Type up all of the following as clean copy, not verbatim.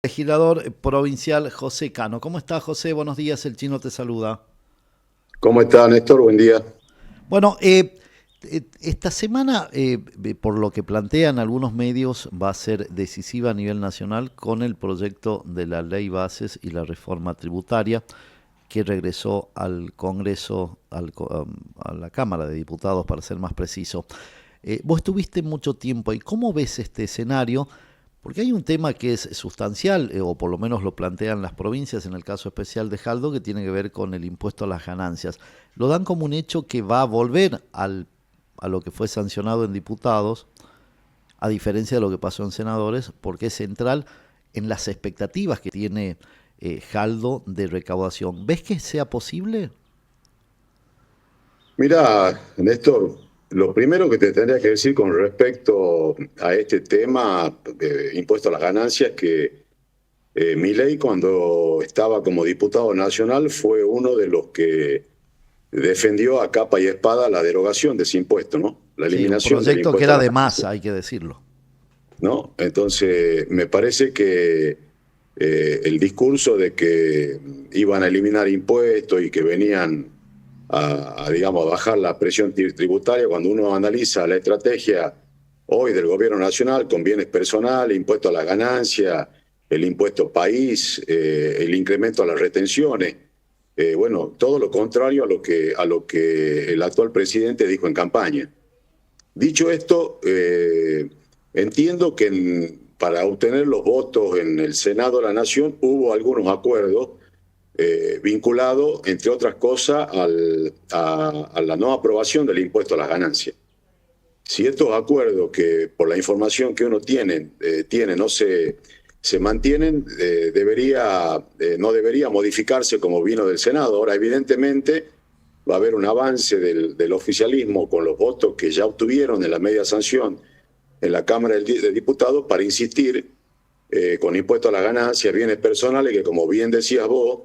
Legislador provincial José Cano. ¿Cómo está, José? Buenos días, el Chino te saluda. ¿Cómo está, Néstor? Buen día. Bueno, esta semana, por lo que plantean algunos medios, va a ser decisiva a nivel nacional con el proyecto de la ley bases y la reforma tributaria que regresó al Congreso, a la Cámara de Diputados, para ser más preciso. Vos estuviste mucho tiempo ahí. ¿Cómo ves este escenario? Porque hay un tema que es sustancial, o por lo menos lo plantean las provincias, en el caso especial de Jaldo, que tiene que ver con el impuesto a las ganancias. Lo dan como un hecho que va a volver a lo que fue sancionado en diputados, a diferencia de lo que pasó en senadores, porque es central en las expectativas que tiene Jaldo de recaudación. ¿Ves que sea posible? Mira, Néstor, lo primero que te tendría que decir con respecto a este tema de impuesto a las ganancias es que Milei, cuando estaba como diputado nacional, fue uno de los que defendió a capa y espada la derogación de ese impuesto, ¿no? La Sí, un eliminación del proyecto que impuesto a era las de ganancias, masa, hay que decirlo. ¿no? Entonces, me parece que el discurso de que iban a eliminar impuestos y que venían digamos, a bajar la presión tributaria, cuando uno analiza la estrategia hoy del gobierno nacional con bienes personales, impuesto a la ganancia, el impuesto país, el incremento a las retenciones, bueno, todo lo contrario a lo que el actual presidente dijo en campaña. Dicho esto, entiendo que para obtener los votos en el Senado de la Nación hubo algunos acuerdos vinculados, entre otras cosas, a la no aprobación del impuesto a las ganancias. Si estos acuerdos, que por la información que uno tiene se mantienen, no debería modificarse como vino del Senado. Ahora, evidentemente, va a haber un avance del oficialismo con los votos que ya obtuvieron en la media sanción en la Cámara de Diputados para insistir con impuesto a las ganancias, bienes personales, que como bien decías vos,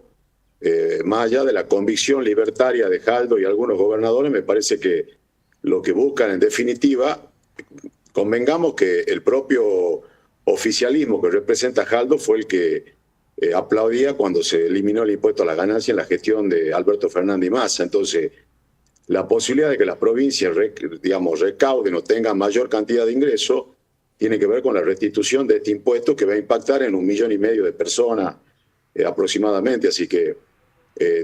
más allá de la convicción libertaria de Jaldo y algunos gobernadores, me parece que lo que buscan en definitiva, convengamos que el propio oficialismo que representa Jaldo fue el que aplaudía cuando se eliminó el impuesto a la ganancia en la gestión de Alberto Fernández y Massa. Entonces, la posibilidad de que las provincias, digamos, recauden o tengan mayor cantidad de ingresos tiene que ver con la restitución de este impuesto que va a impactar en 1,5 millones de personas aproximadamente. Así que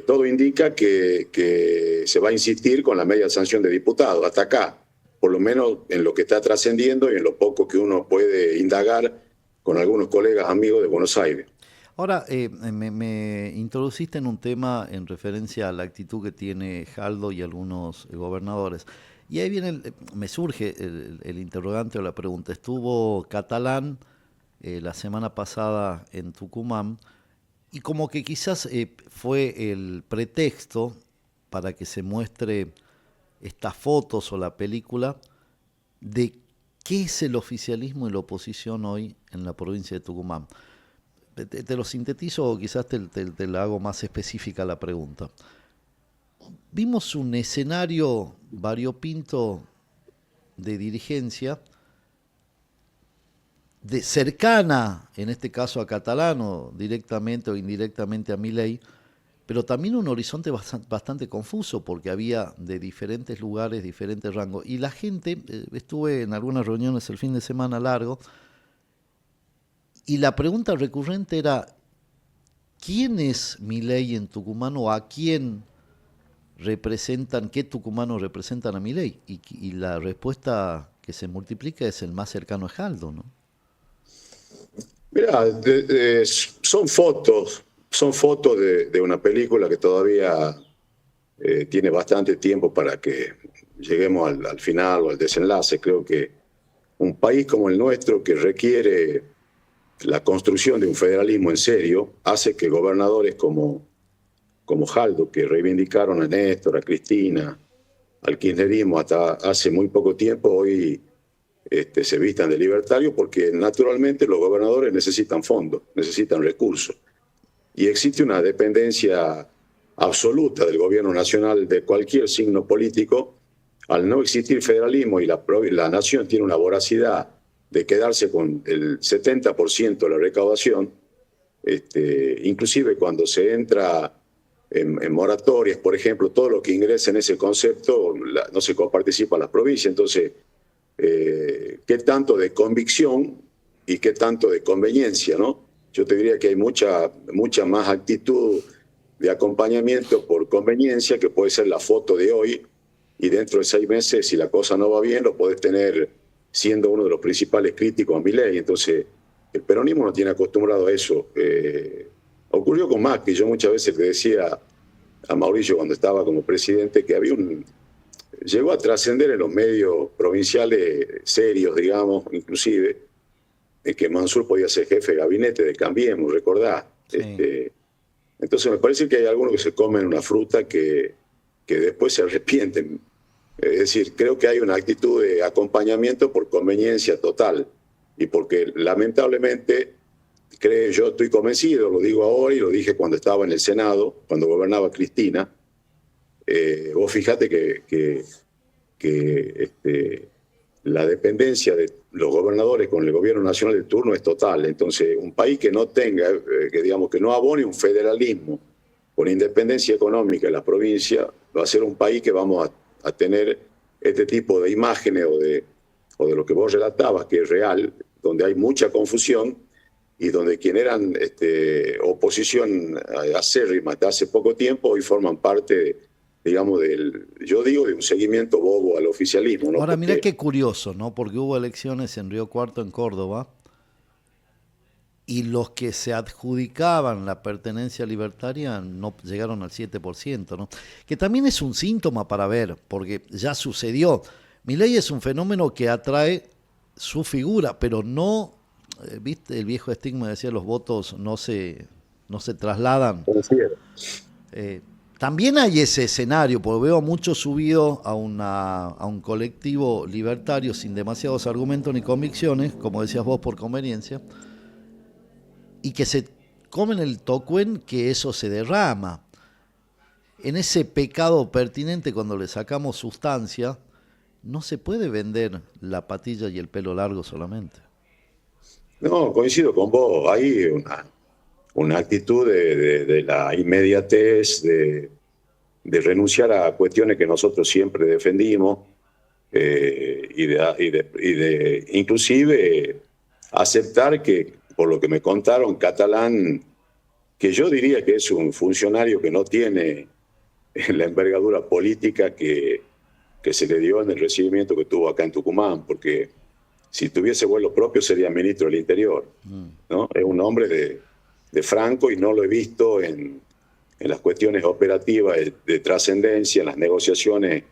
todo indica que se va a insistir con la media sanción de diputados. Hasta acá, por lo menos en lo que está trascendiendo y en lo poco que uno puede indagar con algunos colegas amigos de Buenos Aires. Ahora, me introduciste en un tema en referencia a la actitud que tiene Jaldo y algunos gobernadores. Y ahí viene, me surge el interrogante o la pregunta. Estuvo Catalán la semana pasada en Tucumán y como que quizás fue el pretexto para que se muestre estas fotos o la película de qué es el oficialismo y la oposición hoy en la provincia de Tucumán. Te lo sintetizo o quizás te la hago más específica la pregunta. Vimos un escenario variopinto de dirigencia cercana, en este caso a Catalano, directamente o indirectamente a Milei, pero también un horizonte bastante confuso porque había de diferentes lugares, diferentes rangos. Y la gente, estuve en algunas reuniones el fin de semana largo, y la pregunta recurrente era, ¿quién es Milei en Tucumán o a quién representan, qué tucumanos representan a Milei? Y la respuesta que se multiplica es el más cercano a Jaldo, ¿no? Mira, son fotos de una película que todavía tiene bastante tiempo para que lleguemos al final o al desenlace. Creo que un país como el nuestro, que requiere la construcción de un federalismo en serio, hace que gobernadores como Jaldo, que reivindicaron a Néstor, a Cristina, al kirchnerismo hasta hace muy poco tiempo, hoy se vistan de libertarios, porque naturalmente los gobernadores necesitan fondos, necesitan recursos. Y existe una dependencia absoluta del gobierno nacional de cualquier signo político. Al no existir federalismo y la nación tiene una voracidad de quedarse con el 70% de la recaudación, inclusive cuando se entra en moratorias, por ejemplo, todo lo que ingresa en ese concepto no se coparticipa a las provincias. Entonces, ¿qué tanto de convicción y qué tanto de conveniencia, ¿no? Yo te diría que hay mucha más actitud de acompañamiento por conveniencia, que puede ser la foto de hoy, y dentro de 6 meses, si la cosa no va bien, lo podés tener siendo uno de los principales críticos a Milei. Entonces, el peronismo no tiene acostumbrado a eso. Ocurrió con Macri. Yo muchas veces le decía a Mauricio cuando estaba como presidente que llegó a trascender en los medios provinciales serios, digamos, inclusive, que Mansur podía ser jefe de gabinete de Cambiemos, recordá. Sí. Entonces me parece que hay algunos que se comen una fruta que después se arrepienten. Es decir, creo que hay una actitud de acompañamiento por conveniencia total y porque lamentablemente, yo estoy convencido, lo digo ahora y lo dije cuando estaba en el Senado, cuando gobernaba Cristina. Vos fíjate que la dependencia de los gobernadores con el gobierno nacional de turno es total. Entonces, un país que no tenga, que no abone un federalismo con independencia económica en la provincia, va a ser un país que vamos a tener este tipo de imágenes o de lo que vos relatabas, que es real, donde hay mucha confusión y donde quienes eran oposición acérrima hasta hace poco tiempo hoy forman parte, digamos, yo digo, de un seguimiento bobo al oficialismo, ¿no? Ahora, mirá qué curioso, ¿no? Porque hubo elecciones en Río Cuarto, en Córdoba, y los que se adjudicaban la pertenencia libertaria no llegaron al 7%, ¿no? Que también es un síntoma para ver, porque ya sucedió. Milei es un fenómeno que atrae su figura, pero no, ¿viste? El viejo estigma decía, los votos no se trasladan. También hay ese escenario, porque veo mucho subido a un colectivo libertario sin demasiados argumentos ni convicciones, como decías vos, por conveniencia, y que se comen el tocuen que eso se derrama. En ese pecado pertinente, cuando le sacamos sustancia, no se puede vender la patilla y el pelo largo solamente. No, coincido con vos. Hay una actitud de la inmediatez, de renunciar a cuestiones que nosotros siempre defendimos y de inclusive aceptar que, por lo que me contaron, Catalán, que yo diría que es un funcionario que no tiene la envergadura política que se le dio en el recibimiento que tuvo acá en Tucumán, porque si tuviese vuelo propio sería ministro del Interior, ¿no? Es un hombre de Franco y no lo he visto en las cuestiones operativas de trascendencia, en las negociaciones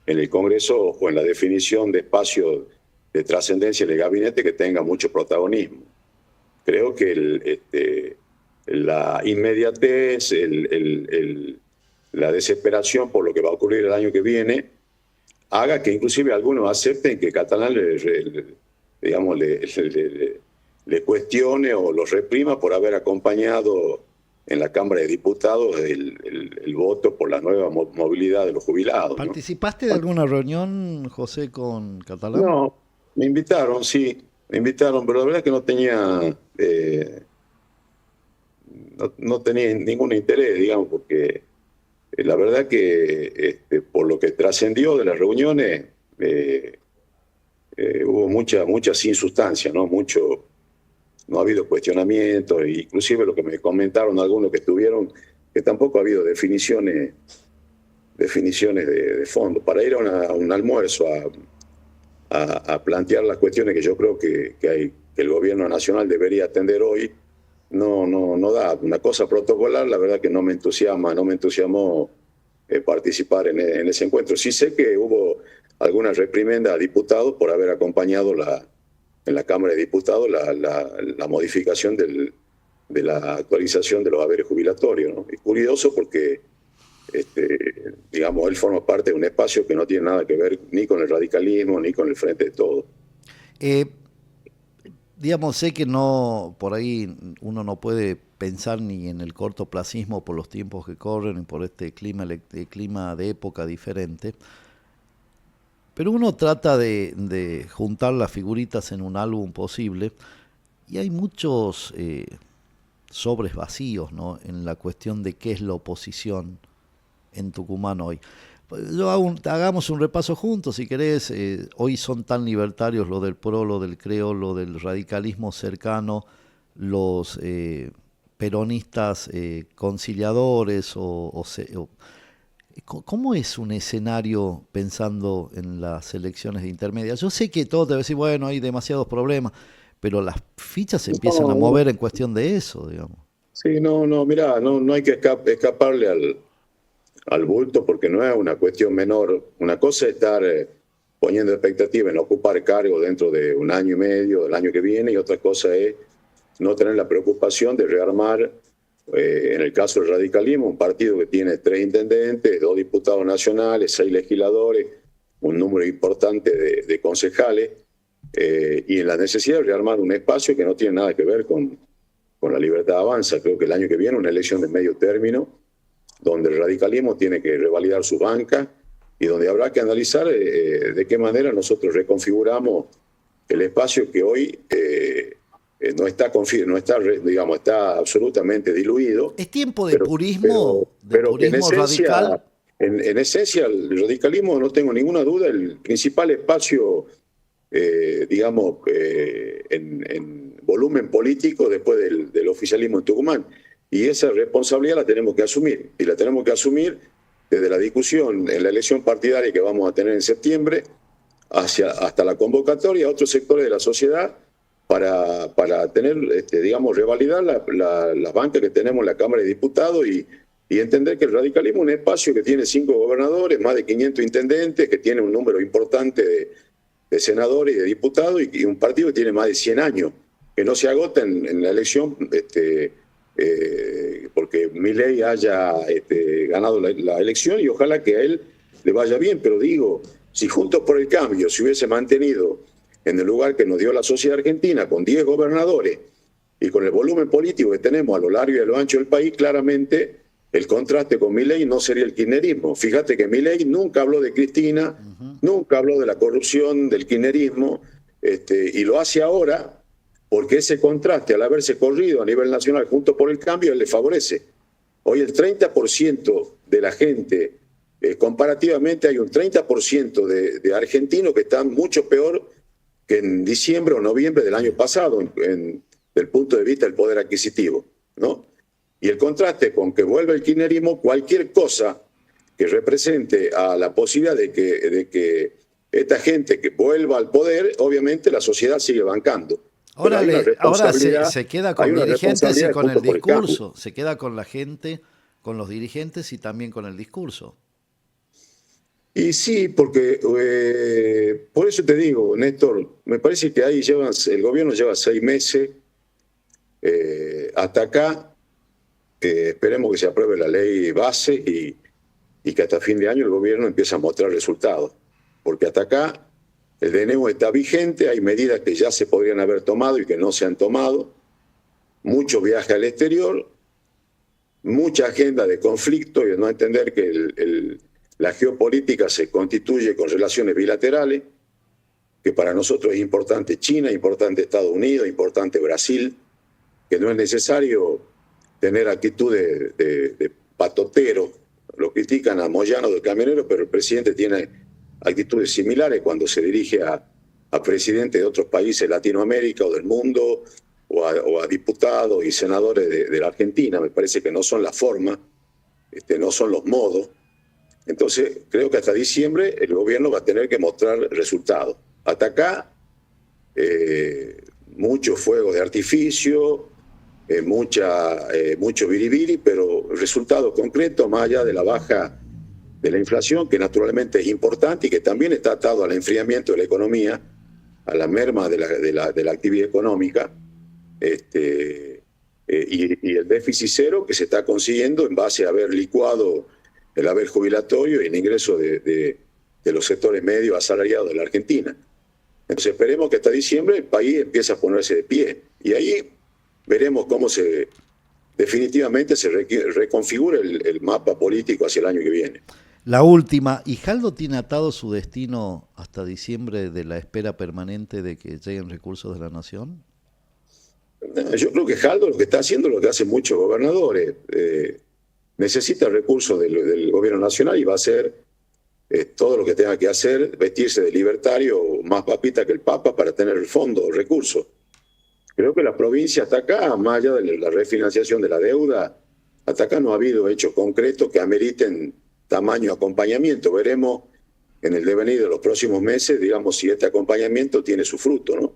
en el Congreso o en la definición de espacios de trascendencia en el gabinete que tenga mucho protagonismo. Creo que la inmediatez, la desesperación por lo que va a ocurrir el año que viene, haga que inclusive algunos acepten que Catalán le cuestione o lo reprima por haber acompañado en la Cámara de Diputados el voto por la nueva movilidad de los jubilados, ¿no? ¿Participaste de alguna reunión, José, con Catalán? No, me invitaron, sí, me invitaron, pero la verdad es que no tenía ningún interés, digamos, porque la verdad que por lo que trascendió de las reuniones hubo mucha sin sustancia, ¿no? No ha habido cuestionamientos, inclusive lo que me comentaron algunos que estuvieron, que tampoco ha habido definiciones de fondo. Para ir a un almuerzo a plantear las cuestiones que yo creo que el gobierno nacional debería atender hoy, no da. Una cosa protocolar, la verdad que no me entusiasmó participar en ese encuentro. Sí sé que hubo alguna reprimenda a diputados por haber acompañado en la Cámara de Diputados la modificación de la actualización de los haberes jubilatorios, ¿no? Es curioso porque, digamos, él forma parte de un espacio que no tiene nada que ver ni con el radicalismo ni con el Frente de Todos. Digamos, sé que no, por ahí uno no puede pensar ni en el cortoplacismo por los tiempos que corren y por este clima de época diferente, pero uno trata de juntar las figuritas en un álbum posible y hay muchos sobres vacíos, ¿no? En la cuestión de qué es la oposición en Tucumán hoy. Hagamos un repaso juntos, si querés. Hoy son tan libertarios lo del PRO, lo del CREO, lo del radicalismo cercano, los peronistas conciliadores ¿cómo es un escenario pensando en las elecciones de intermedias? Yo sé que todo te va a decir, bueno, hay demasiados problemas, pero las fichas se empiezan a mover en cuestión de eso, digamos. Sí, mirá, no hay que escaparle al bulto porque no es una cuestión menor. Una cosa es estar poniendo expectativa en ocupar cargo dentro de un año y medio, del año que viene, y otra cosa es no tener la preocupación de rearmar, en el caso del radicalismo, un partido que tiene 3 intendentes, 2 diputados nacionales, 6 legisladores, un número importante de concejales, y en la necesidad de rearmar un espacio que no tiene nada que ver con la Libertad Avanza. Creo que el año que viene una elección de medio término, donde el radicalismo tiene que revalidar su banca y donde habrá que analizar de qué manera nosotros reconfiguramos el espacio que hoy digamos, está absolutamente diluido. ¿Es tiempo de purismo, purismo radical? En esencia, el radicalismo, no tengo ninguna duda, el principal espacio, digamos, en volumen político después del oficialismo en Tucumán. Y esa responsabilidad la tenemos que asumir. Y la tenemos que asumir desde la discusión en la elección partidaria que vamos a tener en septiembre hasta la convocatoria a otros sectores de la sociedad para tener, digamos, revalidar la banca que tenemos en la Cámara de Diputados y entender que el radicalismo es un espacio que tiene 5 gobernadores, más de 500 intendentes, que tiene un número importante de senadores y de diputados y un partido que tiene más de 100 años, que no se agota en la elección porque Milei haya ganado la elección y ojalá que a él le vaya bien, pero digo, si Juntos por el Cambio se hubiese mantenido en el lugar que nos dio la sociedad argentina, con 10 gobernadores y con el volumen político que tenemos a lo largo y a lo ancho del país, claramente el contraste con Milei no sería el kirchnerismo. Fíjate que Milei nunca habló de Cristina, nunca habló de la corrupción, del kirchnerismo, y lo hace ahora porque ese contraste, al haberse corrido a nivel nacional Juntos por el Cambio, le favorece. Hoy el 30% de la gente, comparativamente hay un 30% de argentinos que están mucho peor que en diciembre o noviembre del año pasado, desde el punto de vista del poder adquisitivo, ¿no? Y el contraste con que vuelva el kirchnerismo, cualquier cosa que represente a la posibilidad de que esta gente que vuelva al poder, obviamente la sociedad sigue bancando. Ahora se queda con dirigentes y con el discurso, se queda con la gente, con los dirigentes y también con el discurso. Y sí, porque por eso te digo, Néstor, me parece que ahí el gobierno lleva 6 meses, hasta acá, esperemos que se apruebe la ley base y que hasta fin de año el gobierno empiece a mostrar resultados, porque hasta acá el DNU está vigente, hay medidas que ya se podrían haber tomado y que no se han tomado, mucho viaje al exterior, mucha agenda de conflicto y de no entender que la geopolítica se constituye con relaciones bilaterales, que para nosotros es importante China, importante Estados Unidos, importante Brasil, que no es necesario tener actitudes de patotero. Lo critican a Moyano de camionero, pero el presidente tiene actitudes similares cuando se dirige a presidentes de otros países de Latinoamérica o del mundo, o a diputados y senadores de la Argentina. Me parece que no son la forma, no son los modos. Entonces, creo que hasta diciembre el gobierno va a tener que mostrar resultados. Hasta acá, mucho fuego de artificio, mucho biribiri, pero resultados concretos más allá de la baja de la inflación, que naturalmente es importante y que también está atado al enfriamiento de la economía, a la merma de la actividad económica, y el déficit cero que se está consiguiendo en base a haber licuado el haber jubilatorio y el ingreso de los sectores medios asalariados de la Argentina. Entonces esperemos que hasta diciembre el país empiece a ponerse de pie y ahí veremos cómo definitivamente se reconfigura el mapa político hacia el año que viene. La última, ¿y Jaldo tiene atado su destino hasta diciembre de la espera permanente de que lleguen recursos de la Nación? Yo creo que Jaldo lo que está haciendo es lo que hacen muchos gobernadores. Necesita recursos del gobierno nacional y va a hacer todo lo que tenga que hacer, vestirse de libertario, más papita que el Papa, para tener el fondo, recursos. Creo que la provincia hasta acá, más allá de la refinanciación de la deuda, hasta acá no ha habido hechos concretos que ameriten tamaño acompañamiento. Veremos en el devenir de los próximos meses, digamos, si este acompañamiento tiene su fruto, ¿no?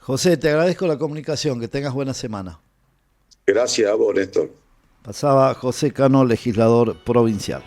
José, te agradezco la comunicación, que tengas buena semana. Gracias a vos, Néstor. Pasaba José Cano, legislador provincial.